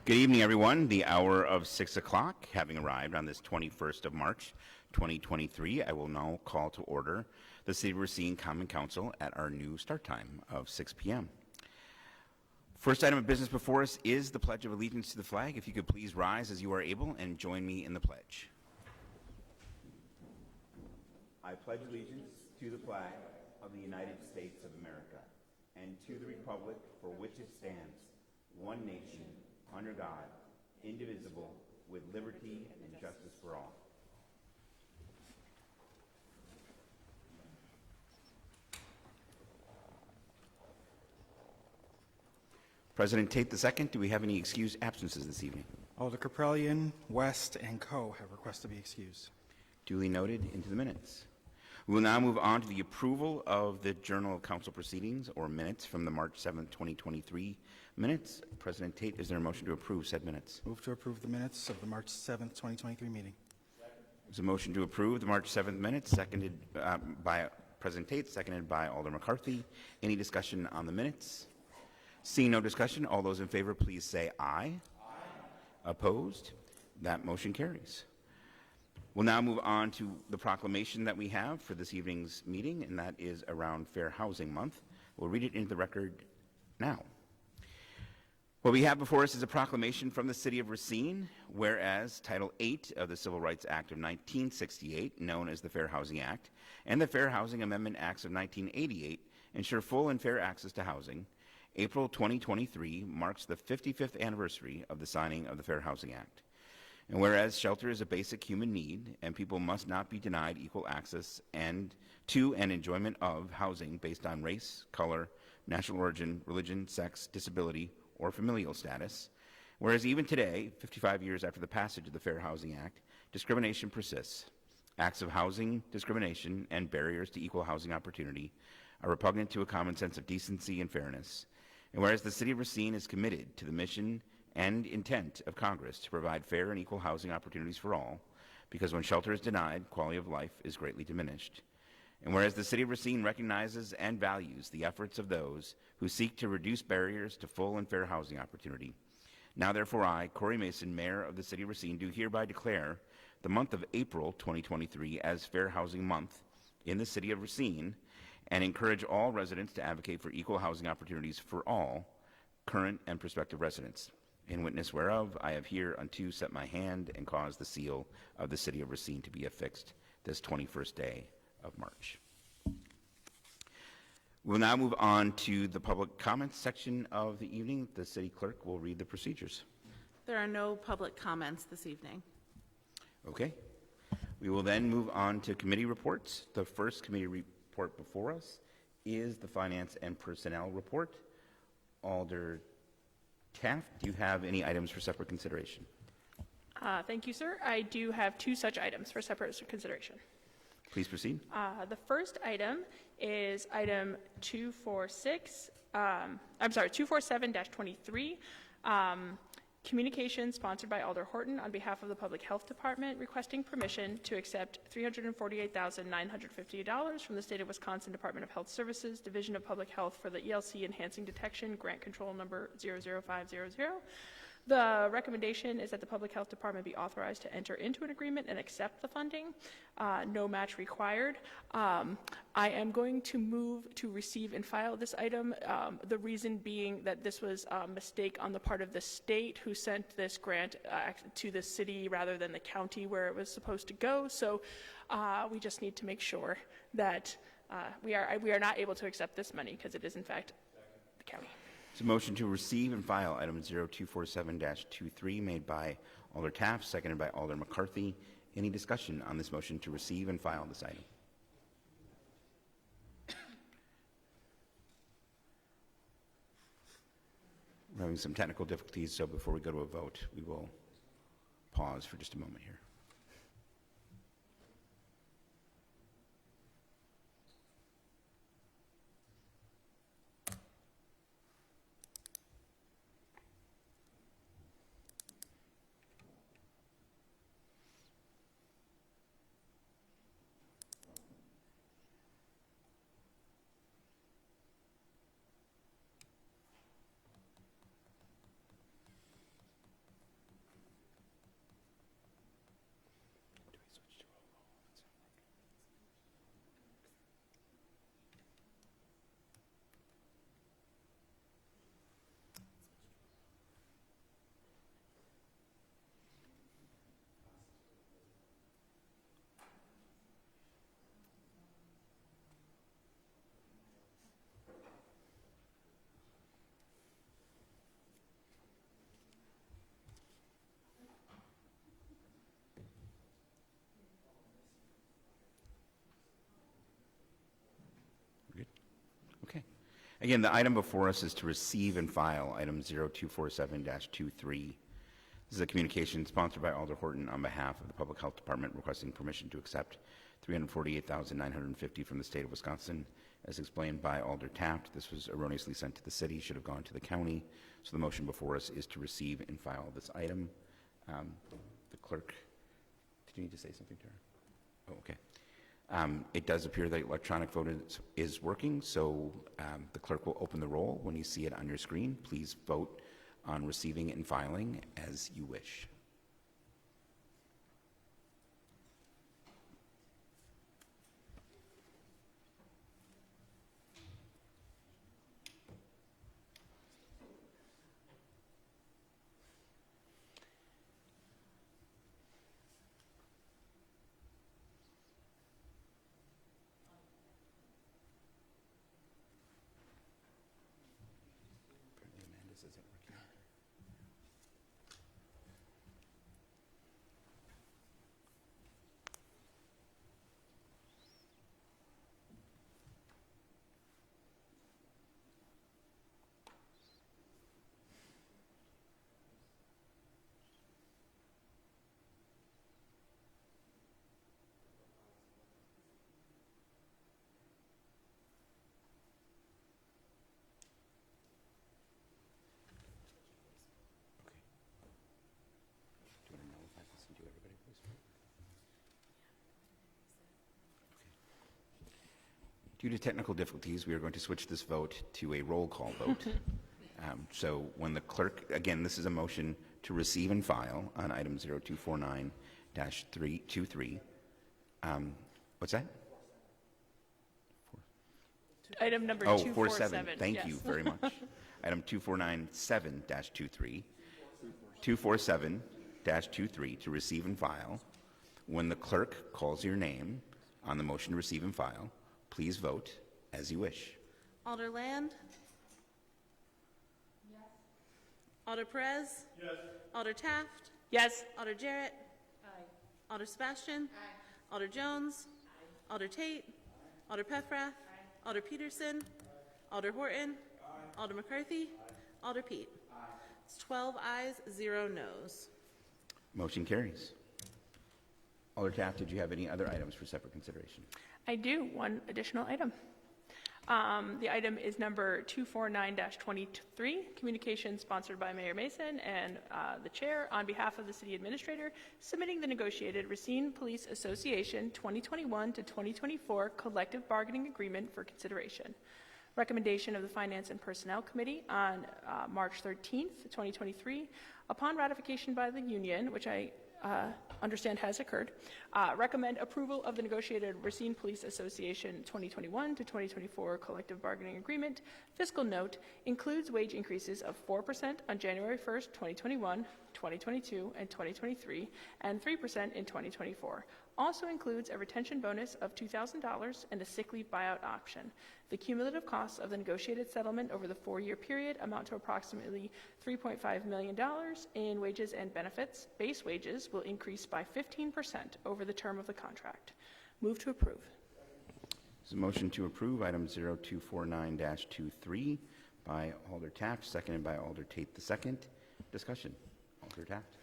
Good evening, everyone. The hour of 6 o'clock having arrived on this 21st of March, 2023, I will now call to order the City of Racine Common Council at our new start time of 6 p.m. First item of business before us is the Pledge of Allegiance to the flag. If you could please rise as you are able and join me in the pledge. I pledge allegiance to the flag of the United States of America and to the republic for which it stands, one nation, under God, indivisible, with liberty and justice for all. President Tate II, do we have any excused absences this evening? Alder Caprellian, West, and Co. have requested to be excused. Duly noted into the minutes. We will now move on to the approval of the Journal of Council Proceedings, or minutes, from the March 7th, 2023 minutes. President Tate, is there a motion to approve said minutes? Move to approve the minutes of the March 7th, 2023 meeting. There's a motion to approve the March 7th minutes, seconded by President Tate, seconded by Alder McCarthy. Any discussion on the minutes? Seeing no discussion, all those in favor, please say aye. Aye. Opposed? That motion carries. We'll now move on to the proclamation that we have for this evening's meeting, and that is around Fair Housing Month. We'll read it into the record now. What we have before us is a proclamation from the City of Racine, whereas Title 8 of the Civil Rights Act of 1968, known as the Fair Housing Act, and the Fair Housing Amendment Acts of 1988 ensure full and fair access to housing. April 2023 marks the 55th anniversary of the signing of the Fair Housing Act. And whereas shelter is a basic human need and people must not be denied equal access to and enjoyment of housing based on race, color, national origin, religion, sex, disability, or familial status, whereas even today, 55 years after the passage of the Fair Housing Act, discrimination persists. Acts of housing discrimination and barriers to equal housing opportunity are repugnant to a common sense of decency and fairness. And whereas the City of Racine is committed to the mission and intent of Congress to provide fair and equal housing opportunities for all, because when shelter is denied, quality of life is greatly diminished. And whereas the City of Racine recognizes and values the efforts of those who seek to reduce barriers to full and fair housing opportunity, now therefore I, Corey Mason, Mayor of the City of Racine, do hereby declare the month of April 2023 as Fair Housing Month in the City of Racine, and encourage all residents to advocate for equal housing opportunities for all current and prospective residents. In witness whereof, I have hereunto set my hand and caused the seal of the City of Racine to be affixed this 21st day of March. We'll now move on to the public comments section of the evening. The City Clerk will read the procedures. There are no public comments this evening. Okay. We will then move on to committee reports. The first committee report before us is the Finance and Personnel Report. Alder Taft, do you have any items for separate consideration? Thank you, sir. I do have two such items for separate consideration. Please proceed. The first item is item 247-23. Communication sponsored by Alder Horton on behalf of the Public Health Department requesting permission to accept $348,950 from the State of Wisconsin Department of Health Services, Division of Public Health for the ELC Enhancing Detection Grant Control Number 00500. The recommendation is that the Public Health Department be authorized to enter into an agreement and accept the funding. No match required. I am going to move to receive and file this item, the reason being that this was a mistake on the part of the state who sent this grant to the city rather than the county where it was supposed to go. So we just need to make sure that we are not able to accept this money because it is in fact the county. It's a motion to receive and file item 0247-23 made by Alder Taft, seconded by Alder McCarthy. Any discussion on this motion to receive and file this item? We're having some technical difficulties, so before we go to a vote, we will pause for just a moment here. Again, the item before us is to receive and file item 0247-23. This is a communication sponsored by Alder Horton on behalf of the Public Health Department requesting permission to accept $348,950 from the state of Wisconsin. As explained by Alder Taft, this was erroneously sent to the city, should have gone to the county. So the motion before us is to receive and file this item. The clerk, did you need to say something to her? Oh, okay. It does appear that electronic vote is working, so the clerk will open the roll. When you see it on your screen, please vote on receiving and filing as you wish. Due to technical difficulties, we are going to switch this vote to a roll call vote. So when the clerk, again, this is a motion to receive and file on item 0249-323. What's that? Item number Oh, 247. 47. Thank you yes. very much. Item 2497-23. 247-23 to receive and file. When the clerk calls your name on the motion to receive and file, please vote as you wish. Alder Land? Yes. Alder Perez? Yes. Alder Taft? Yes. Alder Jarrett? Aye. Alder Sebastian? Aye. Alder Jones? Aye. Alder Tate? Aye. Alder Peffrath? Aye. Alder Peterson? Aye. Alder Horton? Aye. Alder McCarthy? Aye. Alder Pete? Aye. It's 12 ayes, 0 noes. Motion carries. Alder Taft, did you have any other items for separate consideration? I do. One additional item. The item is number 249-23, communication sponsored by Mayor Mason and the chair on behalf of the city administrator, submitting the negotiated Racine Police Association 2021 to 2024 collective bargaining agreement for consideration. Recommendation of the Finance and Personnel Committee on March 13th, 2023, upon ratification by the union, which I understand has occurred, recommend approval of the negotiated Racine Police Association 2021 to 2024 collective bargaining agreement. Fiscal note includes wage increases of 4% on January 1st, 2021, 2022, and 2023, and 3% in 2024. Also includes a retention bonus of $2,000 and a sick leave buyout option. The cumulative costs of the negotiated settlement over the 4-year period amount to approximately $3.5 million in wages and benefits. Base wages will increase by 15% over the term of the contract. Move to approve. There's a motion to approve item 0249-23 by Alder Taft, seconded by Alder Tate II. Discussion. Alder Taft.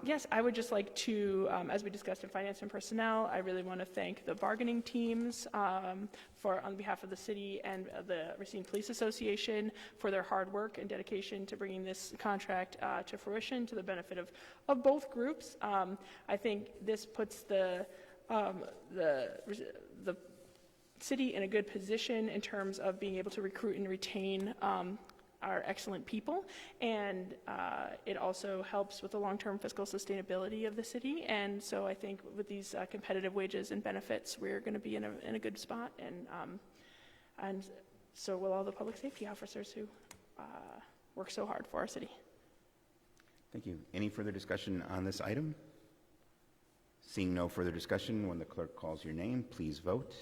Yes, I would just like to, as we discussed in Finance and Personnel, I really want to thank the bargaining teams on behalf of the city and the Racine Police Association for their hard work and dedication to bringing this contract to fruition to the benefit of both groups. I think this puts the city in a good position in terms of being able to recruit and retain our excellent people, and it also helps with the long-term fiscal sustainability of the city. And so I think with these competitive wages and benefits, we're going to be in a good spot, and so will all the public safety officers who work so hard for our city. Thank you. Any further discussion on this item? Seeing no further discussion, when the clerk calls your name, please vote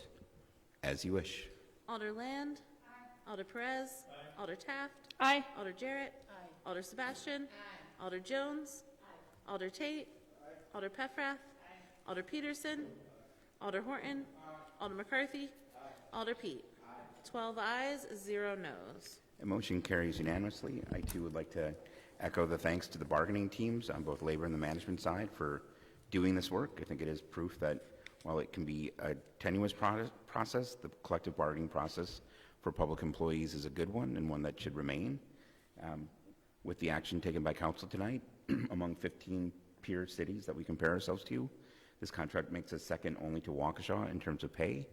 as you wish. Alder Land? Aye. Alder Perez? Aye. Alder Taft? Aye. Alder Jarrett? Aye. Alder Sebastian? Aye. Alder Jones? Aye. Alder Tate? Aye. Alder Peffrath? Aye. Alder Peterson? Aye. Alder Horton? Aye. Alder McCarthy? Aye. Alder Pete? Aye. 12 ayes, 0 noes. A motion carries unanimously. I too would like to echo the thanks to the bargaining teams on both labor and the management side for doing this work. I think it is proof that while it can be a tenuous process, the collective bargaining process for public employees is a good one and one that should remain. With the action taken by council tonight, among 15 peer cities that we compare ourselves to, this contract makes us second only to Waukesha in terms of pay.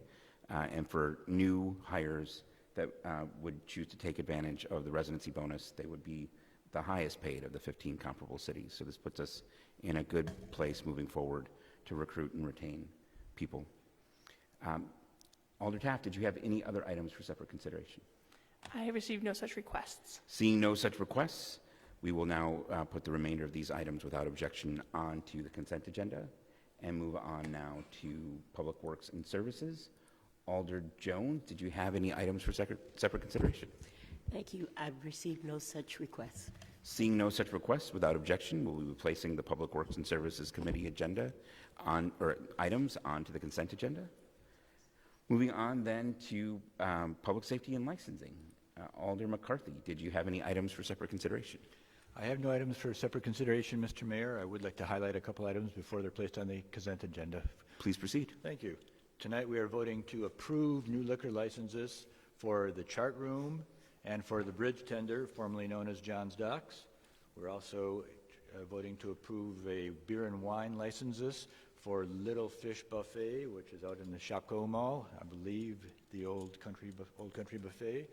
And for new hires that would choose to take advantage of the residency bonus, they would be the highest paid of the 15 comparable cities. So this puts us in a good place moving forward to recruit and retain people. Alder Taft, did you have any other items for separate consideration? I have received no such requests. Seeing no such requests, we will now put the remainder of these items without objection onto the consent agenda and move on now to Public Works and Services. Alder Jones, did you have any items for separate consideration? Thank you. I've received no such requests. Seeing no such requests, without objection, we'll be placing the Public Works and Services Committee agenda or items onto the consent agenda. Moving on then to Public Safety and Licensing. Alder McCarthy, did you have any items for separate consideration? I have no items for separate consideration, Mr. Mayor. I would like to highlight a couple items before they're placed on the consent agenda. Please proceed. Thank you. Tonight we are voting to approve new liquor licenses for the Chart Room and for the Bridge Tender, formerly known as John's Docks. We're also voting to approve a beer and wine licenses for Little Fish Buffet, which is out in the Chaco Mall, I believe the Old Country Buffet.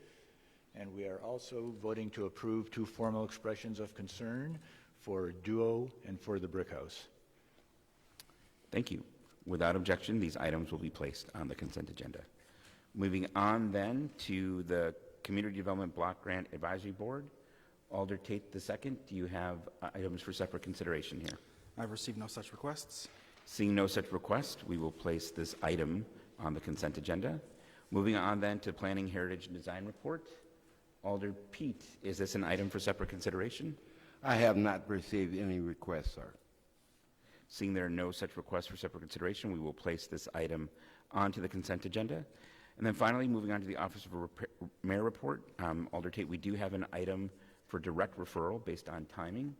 And we are also voting to approve 2 formal expressions of concern for Duo and for the Brick House. Thank you. Without objection, these items will be placed on the consent agenda. Moving on then to the Community Development Block Grant Advisory Board. Alder Tate II, do you have items for separate consideration here? I've received no such requests. Seeing no such request, we will place this item on the consent agenda. Moving on then to Planning, Heritage, and Design Report. Alder Pete, is this an item for separate consideration? I have not received any requests, sir. Seeing there are no such requests for separate consideration, we will place this item onto the consent agenda. And then finally, moving on to the Office of Mayor Report. Alder Tate, we do have an item for direct referral based on timing.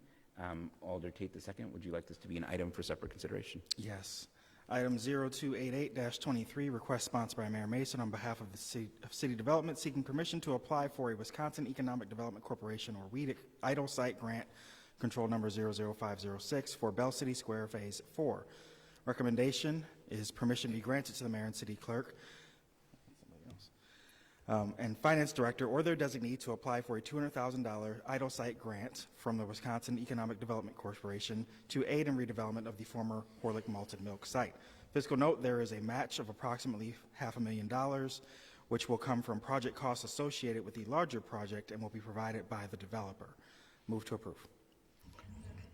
Alder Tate II, would you like this to be an item for separate consideration? Yes. Item 0288-23, request sponsored by Mayor Mason on behalf of the City Development, seeking permission to apply for a Wisconsin Economic Development Corporation or WEDC idle site grant, control number 00506, for Bell City Square Phase 4. Recommendation is permission be granted to the mayor and city clerk and finance director or their designee to apply for a $200,000 idle site grant from the Wisconsin Economic Development Corporation to aid in redevelopment of the former Horlick Malted Milk site. Fiscal note, there is a match of approximately $500,000, which will come from project costs associated with the larger project and will be provided by the developer. Move to approve.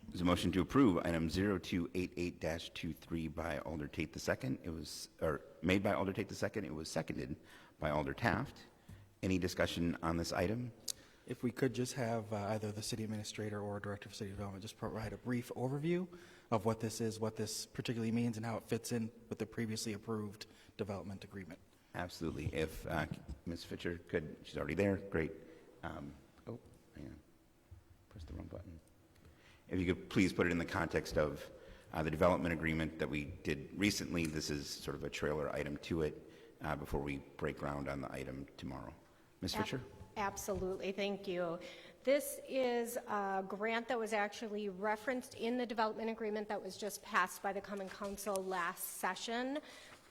There's a motion to approve item 0288-23 by Alder Tate II. It was made by Alder Tate II. It was seconded by Alder Taft. Any discussion on this item? If we could just have either the city administrator or director of city development just provide a brief overview of what this is, what this particularly means, and how it fits in with the previously approved development agreement. Absolutely. If Ms. Fitcher could, she's already there, great. Oh, hang on. Press the wrong button. If you could please put it in the context of the development agreement that we did recently. This is sort of a trailer item to it before we break ground on the item tomorrow. Ms. Fitcher? Absolutely, thank you. This is a grant that was actually referenced in the development agreement that was just passed by the Common Council last session.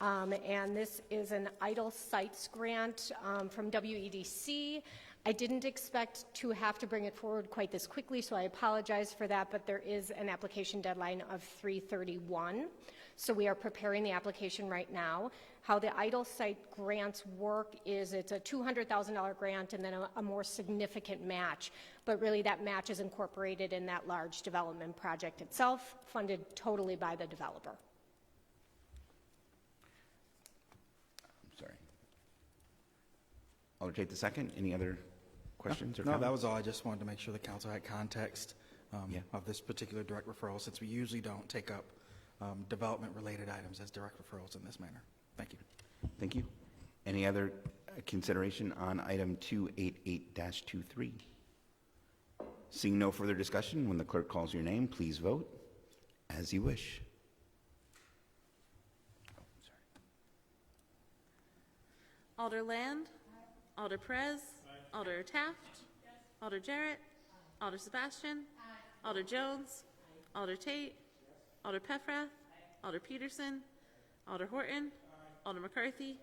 And this is an idle sites grant from WEDC. I didn't expect to have to bring it forward quite this quickly, so I apologize for that, but there is an application deadline of 3/31. So we are preparing the application right now. How the idle site grants work is it's a $200,000 grant and then a more significant match, but really that match is incorporated in that large development project itself, funded totally by the developer. I'm sorry. Alder Tate II, any other questions or No, comments? that was all. I just wanted to make sure the council had context Yeah. of this particular direct referral, since we usually don't take up development-related items as direct referrals in this manner. Thank you. Thank you. Any other consideration on item 288-23? Seeing no further discussion, when the clerk calls your name, please vote as you wish. Alder Land. Alder Perez. Alder Taft. Alder Jarrett. Alder Sebastian. Alder Jones. Alder Tate. Alder Peffrath. Alder Peterson. Alder Horton. Alder McCarthy.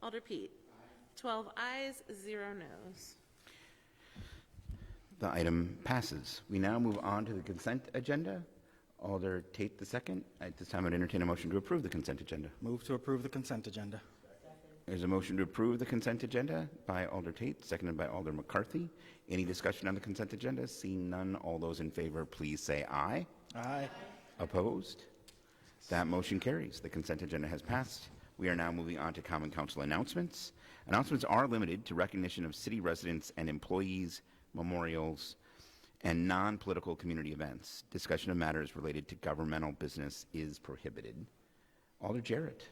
Alder Pete. 12 ayes, 0 noes. The item passes. We now move on to the consent agenda. Alder Tate II. At this time, I'd entertain a motion to approve the consent agenda. Move to approve the consent agenda. There's a motion to approve the consent agenda by Alder Tate, seconded by Alder McCarthy. Any discussion on the consent agenda? Seeing none, all those in favor, please say aye. Aye. Opposed? That motion carries. The consent agenda has passed. We are now moving on to Common Council announcements. Announcements are limited to recognition of city residents and employees, memorials, and non-political community events. Discussion of matters related to governmental business is prohibited. Alder Jarrett.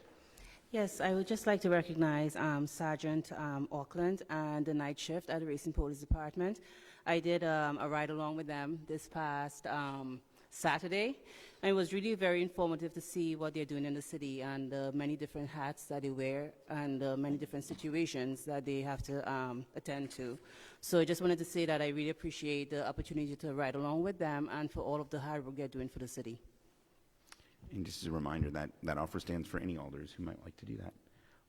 Yes, I would just like to recognize Sergeant Auckland and the night shift at the Racing Police Department. I did a ride along with them this past Saturday, and it was really very informative to see what they're doing in the city and the many different hats that they wear and the many different situations that they have to attend to. So I just wanted to say that I really appreciate the opportunity to ride along with them and for all of the hard work they're doing for the city. And just as a reminder, that offer stands for any alders who might like to do that.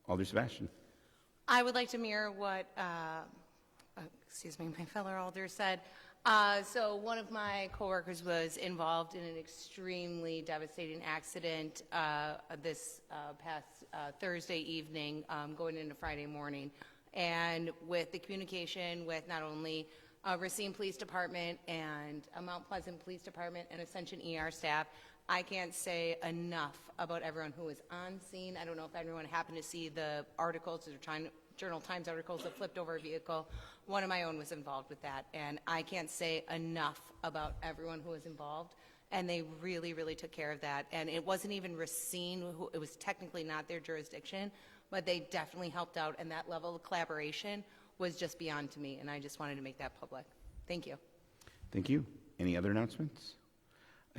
Alder Sebastian. I would like to mirror what, my fellow alder said. So one of my coworkers was involved in an extremely devastating accident this past Thursday evening, going into Friday morning. And with the communication with not only Racine Police Department and Mount Pleasant Police Department and Ascension ER staff, I can't say enough about everyone who was on scene. I don't know if everyone happened to see the articles, or Journal Times articles that flipped over a vehicle. One of my own was involved with that, and I can't say enough about everyone who was involved, and they really, really took care of that. And it wasn't even Racine, it was technically not their jurisdiction, but they definitely helped out, and that level of collaboration was just beyond to me, and I just wanted to make that public. Thank you. Thank you. Any other announcements?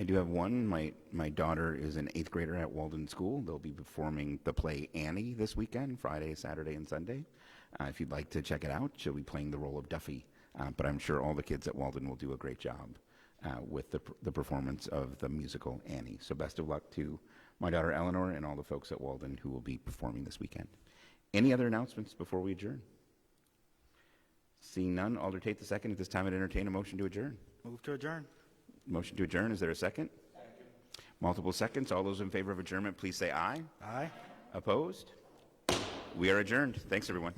I do have one. My daughter is an 8th grader at Walden School. They'll be performing the play Annie this weekend, Friday, Saturday, and Sunday. If you'd like to check it out, she'll be playing the role of Duffy. But I'm sure all the kids at Walden will do a great job with the performance of the musical Annie. So best of luck to my daughter Eleanor and all the folks at Walden who will be performing this weekend. Any other announcements before we adjourn? Seeing none, Alder Tate II. At this time, I'd entertain a motion to adjourn. Move to adjourn. Motion to adjourn. Is there a second? Second. Multiple seconds. All those in favor of adjournment, please say aye. Aye. Opposed? We are adjourned. Thanks, everyone.